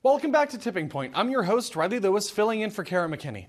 Welcome back to Tipping Point. I'm your host, Riley Lewis, filling in for Kara McKinney.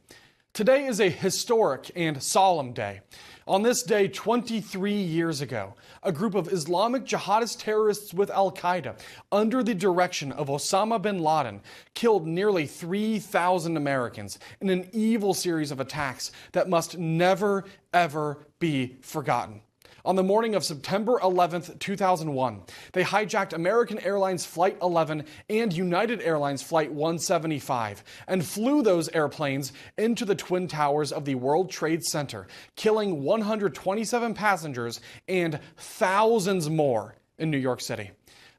Today is a historic and solemn day. On this day, 23 years ago, a group of Islamic jihadist terrorists with Al-Qaeda, under the direction of Osama bin Laden, killed nearly 3,000 Americans in an evil series of attacks that must never, ever be forgotten. On the morning of September 11th, 2001, they hijacked American Airlines Flight 11 and United Airlines Flight 175 and flew those airplanes into the Twin Towers of the World Trade Center, killing 127 passengers and thousands more in New York City.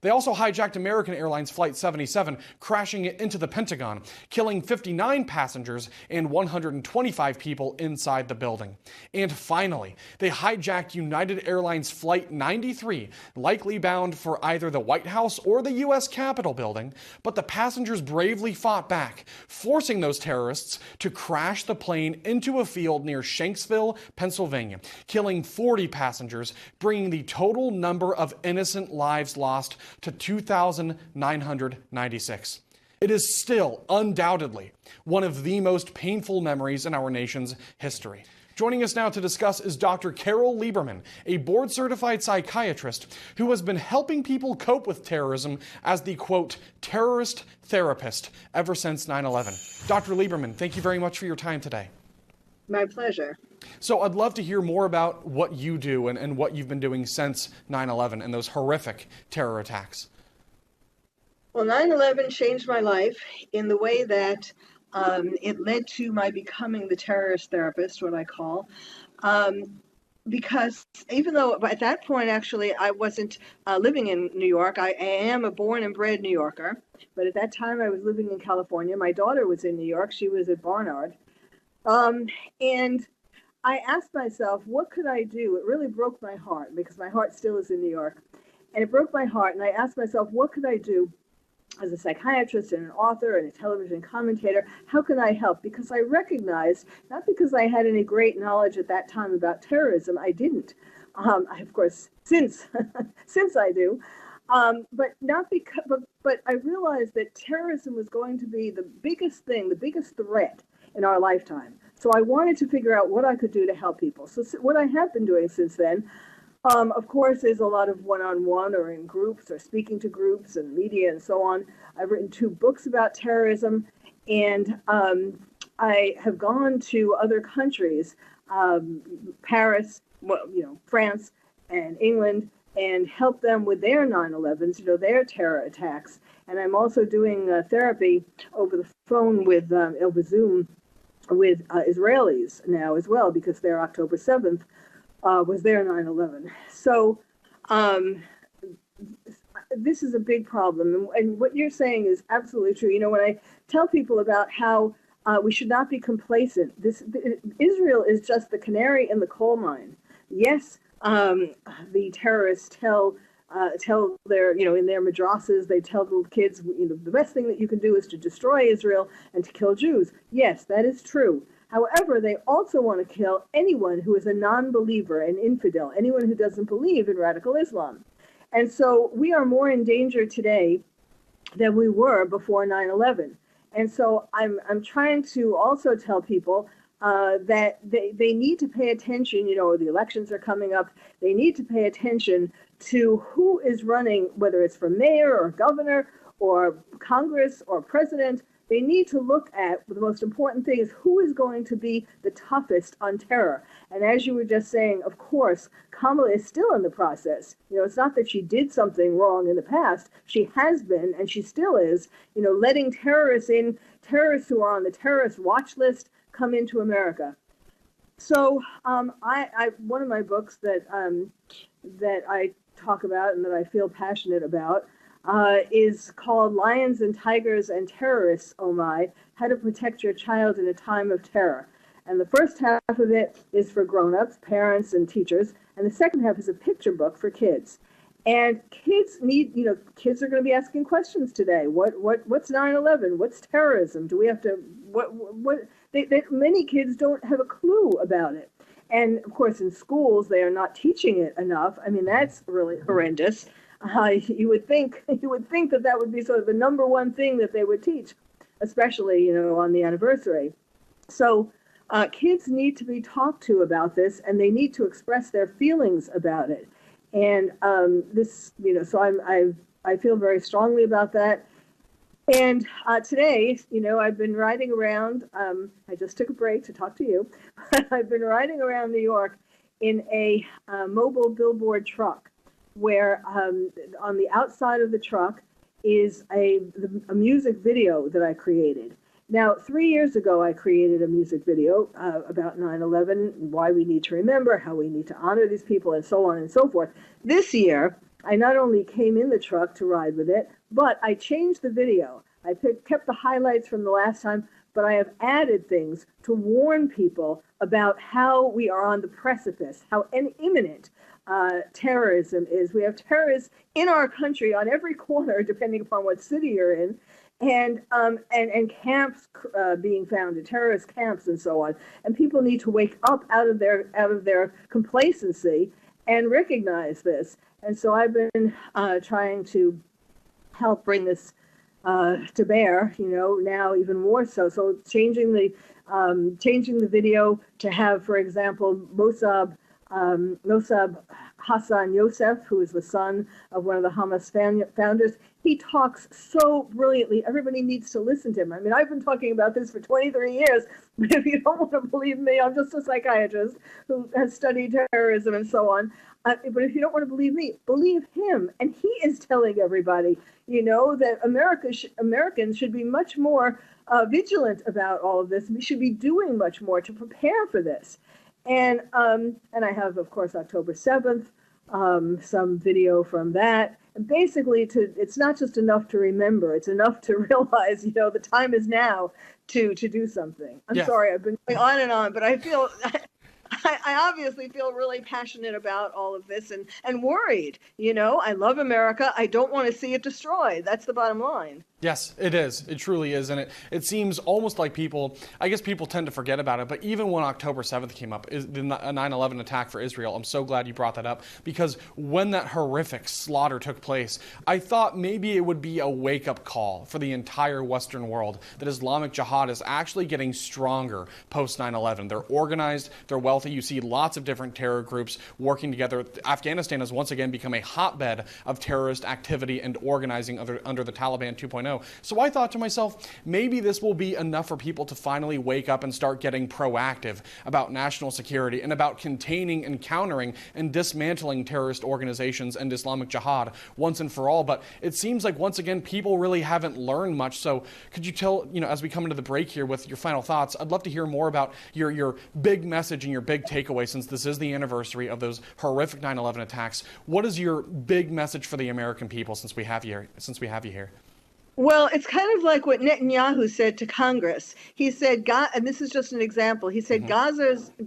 They also hijacked American Airlines Flight 77, crashing it into the Pentagon, killing 59 passengers and 125 people inside the building. And finally, they hijacked United Airlines Flight 93, likely bound for either the White House or the U.S. Capitol building, but the passengers bravely fought back, forcing those terrorists to crash the plane into a field near Shanksville, Pennsylvania, killing 40 passengers, bringing the total number of innocent lives lost to 2,996. It is still undoubtedly one of the most painful memories in our nation's history. Joining us now to discuss is Dr. Carol Lieberman, a board-certified psychiatrist who has been helping people cope with terrorism as the, quote, terrorist therapist ever since 9/11. Dr. Lieberman, thank you very much for your time today. My pleasure. So I'd love to hear more about what you do and what you've been doing since 9/11 and those horrific terror attacks. Well, 9/11 changed my life in the way that it led to my becoming the terrorist therapist, what I call, because even though at that point, actually, I wasn't living in New York, I am a born and bred New Yorker, but at that time I was living in California. My daughter was in New York. She was at Barnard. And I asked myself, what could I do? It really broke my heart because my heart still is in New York. And it broke my heart. And I asked myself, what could I do as a psychiatrist and an author and a television commentator? How can I help? Because I recognized, not because I had any great knowledge at that time about terrorism, I didn't. I, of course, since I do. But not because, but I realized that terrorism was going to be the biggest thing, the biggest threat in our lifetime. So I wanted to figure out what I could do to help people. So what I have been doing since then, of course, is a lot of one-on-one or in groups or speaking to groups and media and so on. I've written 2 books about terrorism, and I have gone to other countries, Paris, France and England, and helped them with their 9/11s, their terror attacks. And I'm also doing therapy over the phone over Zoom with Israelis now as well, because their October 7th was their 9/11. So this is a big problem. And what you're saying is absolutely true. When I tell people about how we should not be complacent, Israel is just the canary in the coal mine. Yes, the terrorists tell their, in their madrasas, they tell the kids, the best thing that you can do is to destroy Israel and to kill Jews. Yes, that is true. However, they also want to kill anyone who is a non-believer, an infidel, anyone who doesn't believe in radical Islam. And so we are more in danger today than we were before 9/11. And so I'm trying to also tell people that they need to pay attention. The elections are coming up. They need to pay attention to who is running, whether it's for mayor or governor or Congress or president. They need to look at, the most important thing is who is going to be the toughest on terror. And as you were just saying, of course, Kamala is still in the process. It's not that she did something wrong in the past. She has been, and she still is, letting terrorists who are on the terrorist watch list come into America. So one of my books that I talk about and that I feel passionate about is called Lions and Tigers and Terrorists, Oh My, How to Protect Your Child in a Time of Terror. And the first half of it is for grown-ups, parents, and teachers, and the second half is a picture book for kids. And kids need, kids are going to be asking questions today. What's 9/11? What's terrorism? Do we have to, many kids don't have a clue about it. And of course, in schools, they are not teaching it enough. I mean, that's really horrendous. You would think that that would be sort of the number one thing that they would teach, especially on the anniversary. So kids need to be talked to about this, and they need to express their feelings about it. And so I feel very strongly about that. And today, I've been riding around. I just took a break to talk to you. I've been riding around New York in a mobile billboard truck, where on the outside of the truck is a music video that I created. Now, 3 years ago, I created a music video about 9/11, why we need to remember, how we need to honor these people, and so on and so forth. This year, I not only came in the truck to ride with it, but I changed the video. I kept the highlights from the last time, but I have added things to warn people about how we are on the precipice, how imminent terrorism is. We have terrorists in our country on every corner, depending upon what city you're in, and camps being founded, terrorist camps, and so on. And people need to wake up out of their complacency and recognize this. And so I've been trying to help bring this to bear, now even more so. So changing the video to have, for example, Mossab Hassan Yosef, who is the son of one of the Hamas founders. He talks so brilliantly. Everybody needs to listen to him. I mean, I've been talking about this for 23 years, but if you don't want to believe me, I'm just a psychiatrist who has studied terrorism and so on. But if you don't want to believe me, believe him. And he is telling everybody, that Americans should be much more vigilant about all of this. We should be doing much more to prepare for this. And I have, of course, October 7th, some video from that. And basically, it's not just enough to remember. It's enough to realize, the time is now to do something. I'm sorry, I've been going on and on, but I feel... I obviously feel really passionate about all of this and worried. I love America. I don't want to see it destroyed. That's the bottom line. Yes, it is. It truly is. And it seems almost like people tend to forget about it. But even when October 7th came up, the 9/11 attack for Israel, I'm so glad you brought that up, because when that horrific slaughter took place, I thought maybe it would be a wake-up call for the entire Western world that Islamic Jihad is actually getting stronger post 9/11. They're organized, they're wealthy. You see lots of different terror groups working together. Afghanistan has once again become a hotbed of terrorist activity and organizing under the Taliban 2.0. So I thought to myself, maybe this will be enough for people to finally wake up and start getting proactive about national security and about containing and countering and dismantling terrorist organizations and Islamic Jihad once and for all. But it seems like, once again, people really haven't learned much. So could you tell, as we come into the break here with your final thoughts, I'd love to hear more about your big message and your big takeaway, since this is the anniversary of those horrific 9/11 attacks. What is your big message for the American people since we have you here? Well, it's kind of like what Netanyahu said to Congress. He said, and this is just an example, he said,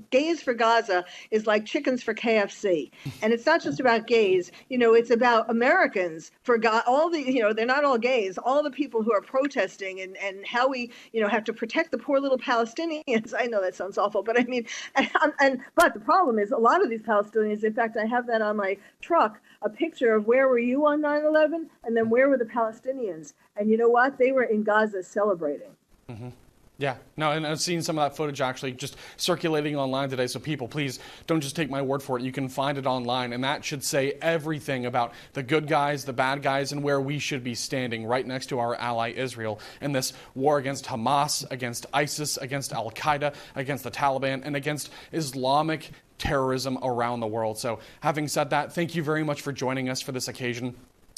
gays for Gaza is like chickens for KFC. And it's not just about gays, it's about Americans for all the, they're not all gays, all the people who are protesting and how we, have to protect the poor little Palestinians. I know that sounds awful, but I mean, but the problem is a lot of these Palestinians, in fact, I have that on my truck, a picture of where were you on 9/11 and then where were the Palestinians. And you know what? They were in Gaza celebrating. Mm-hmm. Yeah, no, and I've seen some of that footage actually just circulating online today, so people, please don't just take my word for it. You can find it online, and that should say everything about the good guys, the bad guys, and where we should be standing right next to our ally Israel in this war against Hamas, against ISIS, against Al-Qaeda, against the Taliban, and against Islamic terrorism around the world. So having said that, thank you very much for joining us for this occasion.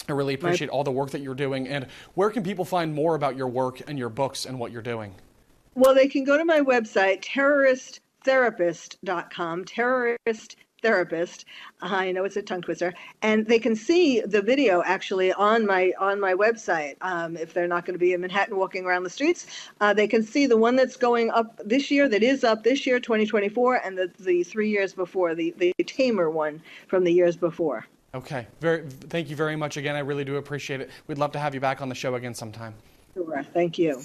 I really appreciate all the work that you're doing. And where can people find more about your work and your books and what you're doing? Well, they can go to my website, terroristtherapist.com, terrorist therapist. I know it's a tongue twister, and they can see the video actually on my website. If they're not going to be in Manhattan walking around the streets, they can see the one that's going up this year, that is up this year, 2024, and the 3 years before, the tamer one from the years before. Okay. Thank you very much again. I really do appreciate it. We'd love to have you back on the show again sometime. Sure. Thank you.